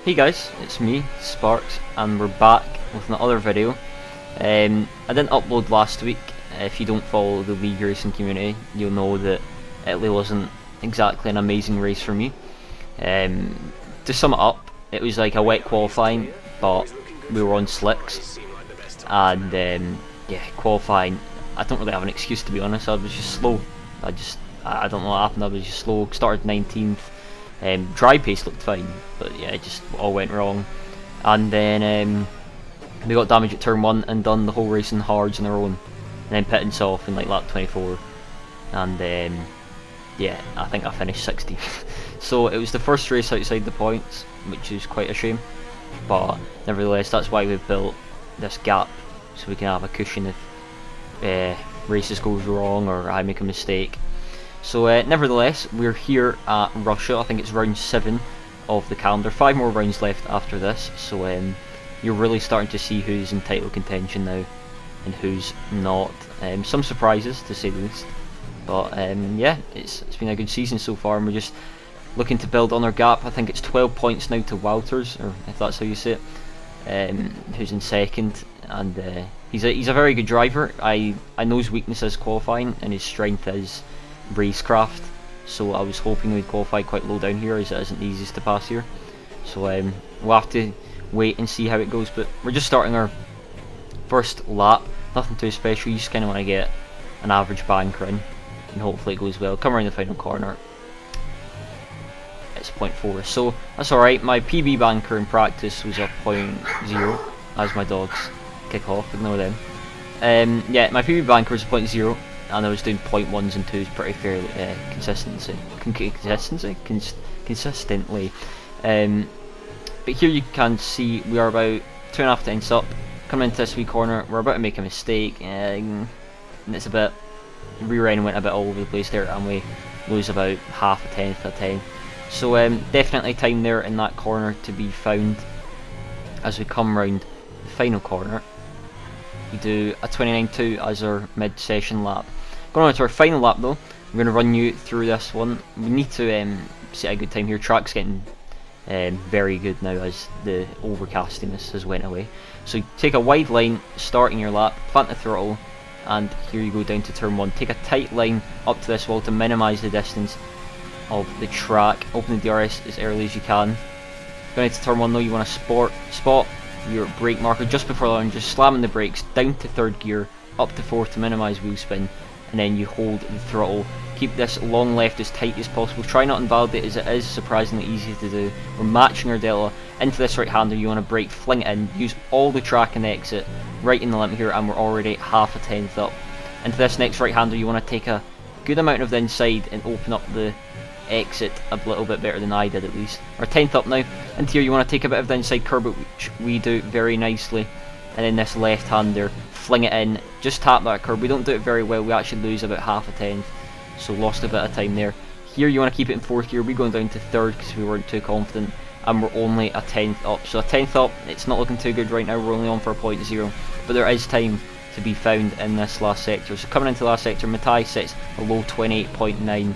Hey guys, it's me, Sparks, and we're back with another video. I didn't upload last week. If you don't follow the League racing community, you'll know that Italy wasn't exactly an amazing race for me. To sum it up, it was like a wet qualifying, but we were on slicks, and yeah, qualifying, I don't really have an excuse to be honest. I was just slow. I don't know what happened. I was just slow. Started 19th. Dry pace looked fine, but yeah, it just all went wrong. And then we got damage at turn 1 and done the whole race in hards on our own. And then pitting off in like lap 24. And yeah, I think I finished 60th. So it was the first race outside the points, which is quite a shame. But nevertheless, that's why we've built this gap, so we can have a cushion if races goes wrong or I make a mistake. So nevertheless, we're here at Russia. I think it's round 7 of the calendar. 5 more rounds left after this, so you're really starting to see who's in title contention now and who's not. Some surprises, to say the least. But yeah, it's been a good season so far, and we're just looking to build on our gap. I think it's 12 points now to Walters, or if that's how you say it, who's in second. And he's a very good driver. I know his weakness is qualifying, and his strength is racecraft, so I was hoping we'd qualify quite low down here, as it isn't the easiest to pass here. So we'll have to wait and see how it goes, but we're just starting our first lap. Nothing too special, you just kind of want to get an average banker in, and hopefully it goes well. Come around the final corner, it's 0.4, so that's alright. My PB banker in practice was a 0.0, as my dogs kick off, ignore them. Yeah, my PB banker was a 0.0, and I was doing 0.1s and 2s pretty fairly consistently. But here you can see we are about 2.5 tenths up. Coming into this wee corner, we're about to make a mistake, and it's a bit, rear end went a bit all over the place there, and we lose about half a tenth, a tenth. So definitely time there in that corner to be found. As we come round the final corner, we do a 29.2 as our mid-session lap. Going on to our final lap though, I'm going to run you through this one. We need to set a good time here. Track's getting very good now as the overcastiness has went away. So you take a wide line starting your lap, plant the throttle, and here you go down to turn 1. Take a tight line up to this wall to minimise the distance of the track. Open the DRS as early as you can. Going into turn 1 though, you want to spot your brake marker just before the line, just slamming the brakes down to 3rd gear, up to 4th to minimise wheel spin, and then you hold the throttle. Keep this long left as tight as possible. Try not to invalidate, as it is surprisingly easy to do. We're matching our delta into this right hander. You want to brake, fling it in, use all the track and exit right in the limit here, and we're already half a tenth up. Into this next right hander, you want to take a good amount of the inside and open up the exit a little bit better than I did, at least. We're 10th up now. Into here you want to take a bit of the inside curb, which we do very nicely, and then this left hander, fling it in, just tap that curb. We don't do it very well, we actually lose about half a tenth, so lost a bit of time there. Here you want to keep it in 4th gear. We're going down to 3rd because we weren't too confident, and we're only a 10th up. So a 10th up, it's not looking too good right now. We're only on for a 0.0, but there is time to be found in this last sector. So coming into the last sector, Matai sets a low 28.9.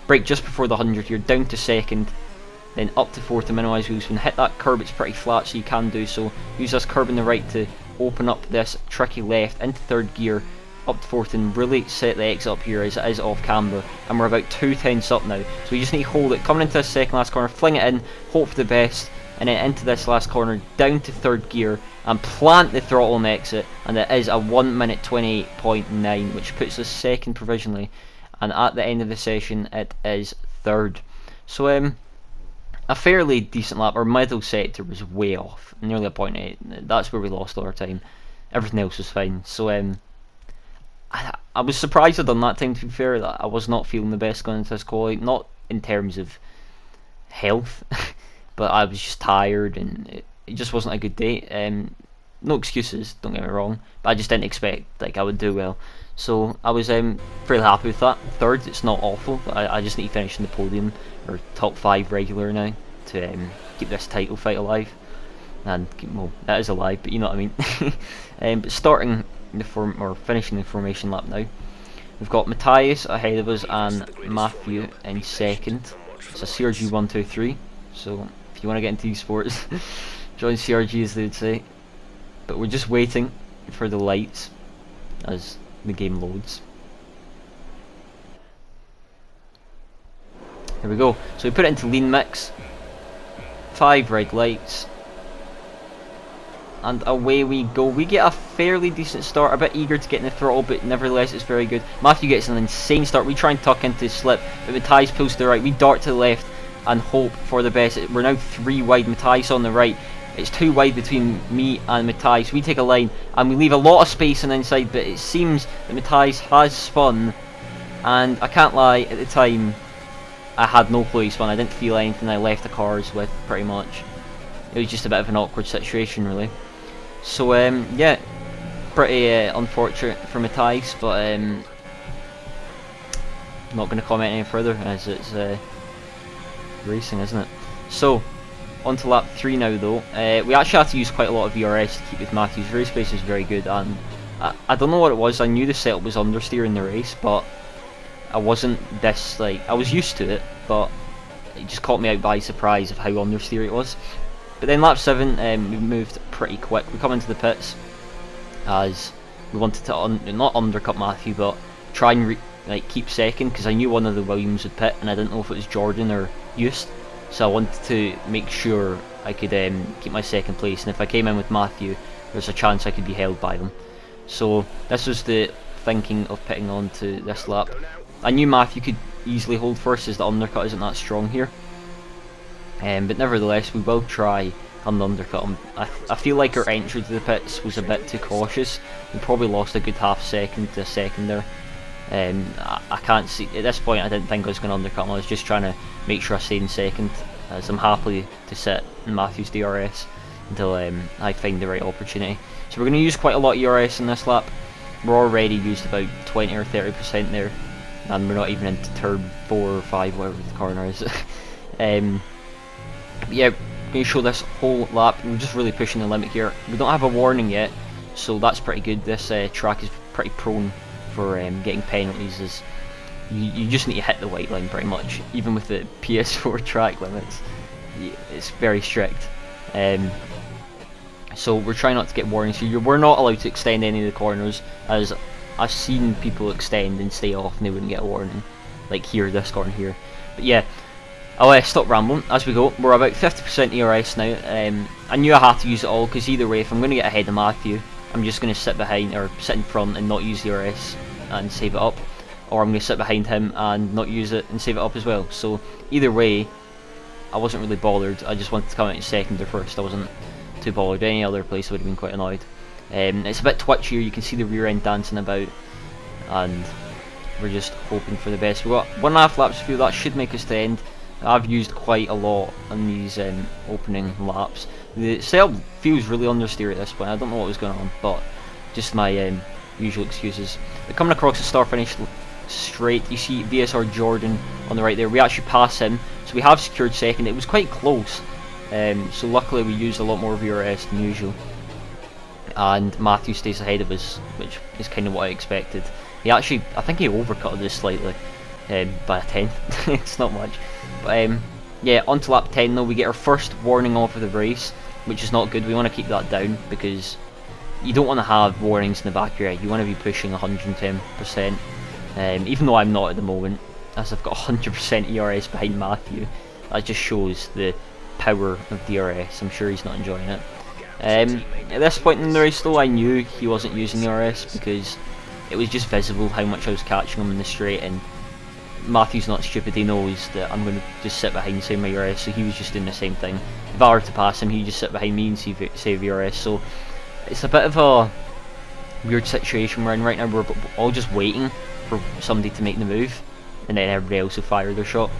Brake just before the 100 here, down to 2nd, then up to 4th to minimise wheel spin. Hit that curb, it's pretty flat, so you can do so. Use this curb in the right to open up this tricky left into 3rd gear, up to 4th, and really set the exit up here as it is off camber. And we're about 2 tenths up now, so we just need to hold it. Coming into this second last corner, fling it in, hope for the best, and then into this last corner, down to 3rd gear, and plant the throttle and exit, and it is a 1 minute 28.9, which puts us 2nd provisionally, and at the end of the session it is 3rd. So a fairly decent lap. Our middle sector was way off, nearly a 0.8. That's where we lost all our time. Everything else was fine. So I was surprised I'd done that time, to be fair. That I was not feeling the best going into this quality, not in terms of health, but I was just tired, and it just wasn't a good day. No excuses, don't get me wrong, but I just didn't expect like I would do well. So I was fairly happy with that. 3rd, it's not awful, but I just need to finish in the podium, or top 5 regular now, to keep this title fight alive. And well, that is alive, but you know what I mean. But starting finishing the formation lap now, we've got Matthias ahead of us and Matthew in 2nd. It's a CRG 123, so if if you want to get into esports. Join CRG, as they would say. But we're just waiting for the lights as the game loads. Here we go. So we put it into lean mix. 5 red lights. And away we go. We get a fairly decent start, a bit eager to get in the throttle, but nevertheless it's very good. Matthew gets an insane start. We try and tuck into his slip, but Matthias pulls to the right. We dart to the left and hope for the best. We're now 3 wide, Matthias on the right. It's 2 wide between me and Matthias. We take a line and we leave a lot of space on the inside, but it seems that Matthias has spun, and I can't lie, at the time I had no clue he spun. I didn't feel anything I left the cars with, pretty much. It was just a bit of an awkward situation, really. So yeah, pretty unfortunate for Matthias, but I'm not going to comment any further as it's racing, isn't it? So on to lap 3 now though. We actually had to use quite a lot of ERS to keep with Matthew's. Race pace is very good, and I don't know what it was. I knew the setup was understeer in the race, but I wasn't this, like, I was used to it, but it just caught me out by surprise of how understeer it was. But then lap 7, we moved pretty quick. We come into the pits as we wanted to not undercut Matthew, but try and keep second, because I knew one of the Williams would pit, and I didn't know if it was Jordan or Eust. So I wanted to make sure I could keep my second place, and if I came in with Matthew, there's a chance I could be held by them. So this was the thinking of pitting on to this lap. I knew Matthew could easily hold first, as the undercut isn't that strong here. But nevertheless, we will try and undercut him. I feel like our entry to the pits was a bit too cautious. We probably lost a good half second to a second there. I can't see, at this point I didn't think I was going to undercut him. I was just trying to make sure I stayed in second, as I'm happy to sit in Matthew's DRS until I find the right opportunity. So we're going to use quite a lot of ERS in this lap. We're already used about 20 or 30% there, and we're not even into turn 4 or 5, whatever the corner is. Yeah, I'm going to show this whole lap. We're just really pushing the limit here. We don't have a warning yet, so that's pretty good. This track is pretty prone for getting penalties, as you just need to hit the white line pretty much. Even with the PS4 track limits, it's very strict. So we're trying not to get warnings here. We're not allowed to extend any of the corners, as I've seen people extend and stay off and they wouldn't get a warning, like here, this corner here. But yeah, I'll stop rambling as we go. We're about 50% ERS now. I knew I had to use it all, because either way, if I'm going to get ahead of Matthew, I'm just going to sit behind, or sit in front and not use the ERS and save it up, or I'm going to sit behind him and not use it and save it up as well. So either way, I wasn't really bothered. I just wanted to come out in second or first. I wasn't too bothered. Any other place I would have been quite annoyed. It's a bit twitchier. You can see the rear end dancing about, and we're just hoping for the best. We've got 1.5 laps to feel. That should make us to end. I've used quite a lot on these opening laps. The setup feels really understeer at this point. I don't know what was going on, but just my usual excuses. But coming across the start finish straight, you see VSR Jordan on the right there. We actually pass him, so we have secured second. It was quite close, so luckily we used a lot more VRS than usual. And Matthew stays ahead of us, which is kind of what I expected. He actually, I think he overcutted this slightly by a tenth. It's not much. But yeah, on to lap 10 though. We get our first warning off of the race, which is not good. We want to keep that down, because you don't want to have warnings in the back of your head. You want to be pushing 110%, even though I'm not at the moment, as I've got 100% ERS behind Matthew. That just shows the power of DRS. I'm sure he's not enjoying it. At this point in the race though, I knew he wasn't using ERS, because it was just visible how much I was catching him in the straight, and Matthew's not stupid. He knows that I'm going to just sit behind, save my ERS, so he was just doing the same thing. If I were to pass him, he'd just sit behind me and save ERS. So it's a bit of a weird situation we're in right now. We're all just waiting for somebody to make the move, and then everybody else will fire their shot.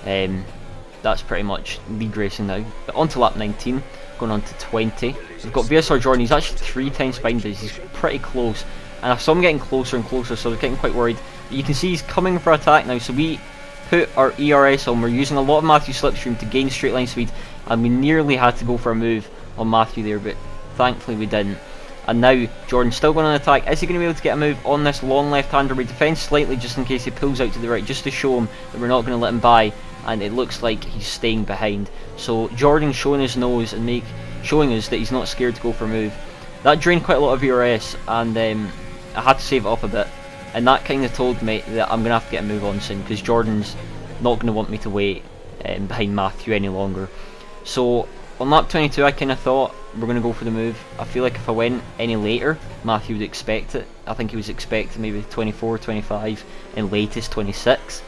That's pretty much lead racing now. But on to lap 19, going on to 20. We've got VSR Jordan. He's actually 3 times behind us. He's pretty close, and I saw him getting closer and closer, so I was getting quite worried. But you can see he's coming for attack now, so we put our ERS on. We're using a lot of Matthew's slipstream to gain straight line speed, and we nearly had to go for a move on Matthew there, but thankfully we didn't. And now Jordan's still going on attack. Is he going to be able to get a move on this long left-hander? We defend slightly just in case he pulls out to the right, just to show him that we're not going to let him by. and it looks like he's staying behind. So Jordan's showing his nose and showing us that he's not scared to go for a move. That drained quite a lot of ERS, and I had to save it up a bit, and that kind of told me that I'm going to have to get a move on soon, because Jordan's not going to want me to wait behind Matthew any longer. So on lap 22 I kind of thought we're going to go for the move. I feel like if I went any later, Matthew would expect it. I think he was expecting maybe 24, 25, and latest 26.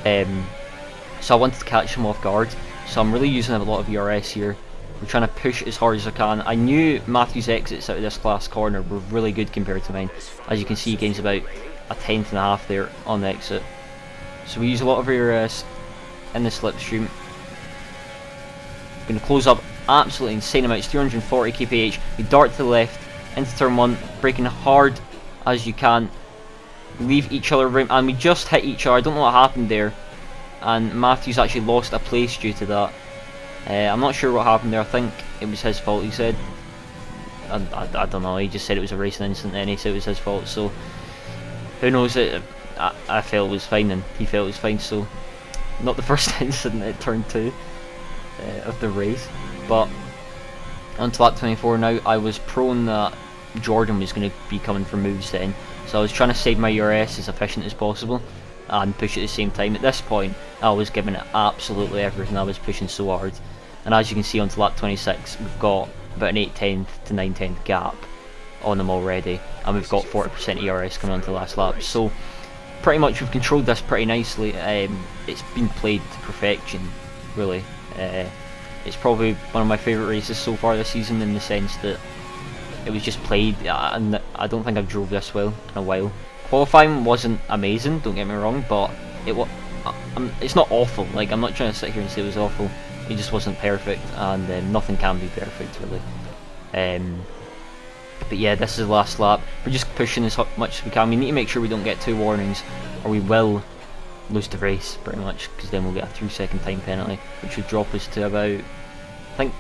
So I wanted to catch him off guard, so I'm really using a lot of ERS here. We're trying to push as hard as I can. I knew Matthew's exits out of this last corner were really good compared to mine. As you can see, he gains about a tenth and a half there on the exit. So we use a lot of ERS in the slipstream. Going to close up absolutely insane amounts, 340 kph. We dart to the left into turn 1, braking hard as you can. Leave each other room, and we just hit each other. I don't know what happened there, and Matthew's actually lost a place due to that. I'm not sure what happened there. I think it was his fault, he said. I don't know, he just said it was a racing incident and he said it was his fault, so who knows. I felt it was fine and he felt it was fine, so not the first incident at turn 2 of the race. But on to lap 24 now. I was prone that Jordan was going to be coming for moves then, so I was trying to save my ERS as efficient as possible and push at the same time. At this point I was giving it absolutely everything. I was pushing so hard, and as you can see on to lap 26 we've got about an 8/10 to 9/10 gap on them already, and we've got 40% ERS coming on to the last lap. So pretty much we've controlled this pretty nicely. It's been played to perfection, really. It's probably one of my favourite races so far this season, in the sense that it was just played, and I don't think I've drove this well in a while. Qualifying wasn't amazing, don't get me wrong, but it's not awful. Like, I'm not trying to sit here and say it was awful. It just wasn't perfect, and nothing can be perfect, really. But yeah, this is the last lap. We're just pushing as much as we can. We need to make sure we don't get 2 warnings, or we will lose the race pretty much, because then we'll get a 3-second time penalty, which would drop us to about, I think,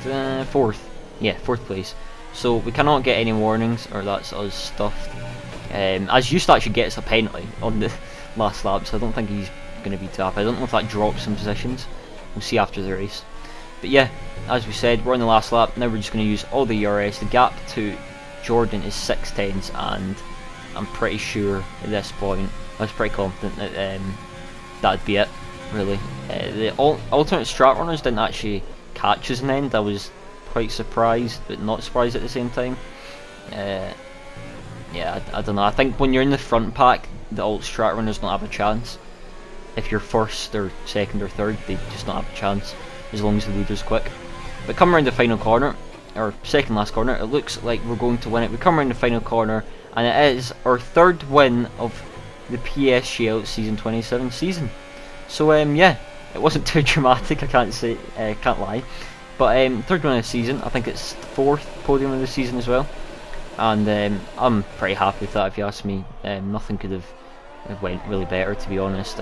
4th place. So we cannot get any warnings, or that's us stuffed. As used to actually get us a penalty on the last lap, so I don't think he's going to be too happy. I don't know if that drops some positions. We'll see after the race. But yeah, as we said, we're on the last lap. Now we're just going to use all the ERS. The gap to Jordan is 6/10s, and I'm pretty sure at this point, I was pretty confident that that'd be it, really. The alternate strat runners didn't actually catch us in the end. I was quite surprised, but not surprised at the same time. Yeah, I don't know. I think when you're in the front pack, the alt strat runners don't have a chance. If you're first or second or third, they just don't have a chance, as long as the leader's quick. But come around the final corner, or second last corner, it looks like we're going to win it. We come around the final corner, and it is our 3rd win of the PSGL season 27 season. So yeah, it wasn't too dramatic, I can't lie. But 3rd win of the season. I think it's 4th podium of the season as well, and I'm pretty happy with that, if you ask me. Nothing could have went really better, to be honest.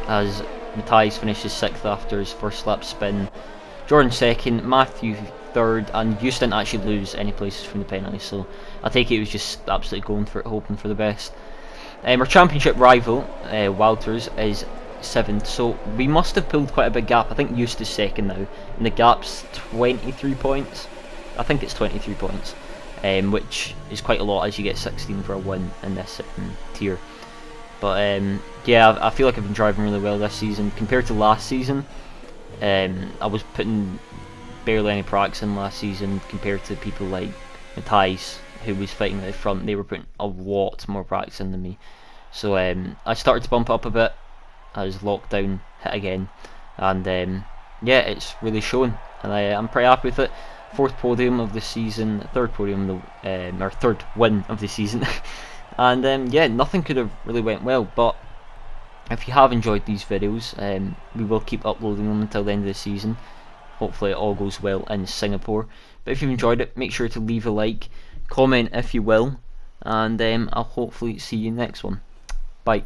As Matthias finishes 6th after his first lap spin, Jordan 2nd, Matthew 3rd, and Hughes didn't actually lose any places from the penalty, so I take it was just absolutely going for it, hoping for the best. Our championship rival, Walters, is 7th, so we must have pulled quite a big gap. I think Hughes is 2nd now, and the gap's 23 points. I think it's 23 points, which is quite a lot, as you get 16 for a win in this tier. But yeah, I feel like I've been driving really well this season compared to last season. I was putting barely any practice in last season compared to people like Matthias, who was fighting at the front. They were putting a lot more practice in than me. So I started to bump up a bit as lockdown hit again, and yeah, it's really showing, and I'm pretty happy with it. 4th podium of the season, 3rd podium, or 3rd win of the season. And yeah, nothing could have really went well. But if you have enjoyed these videos, we will keep uploading them until the end of the season. Hopefully it all goes well in Singapore. But if you've enjoyed it, make sure to leave a like, comment if you will, and I'll hopefully see you next one. Bye.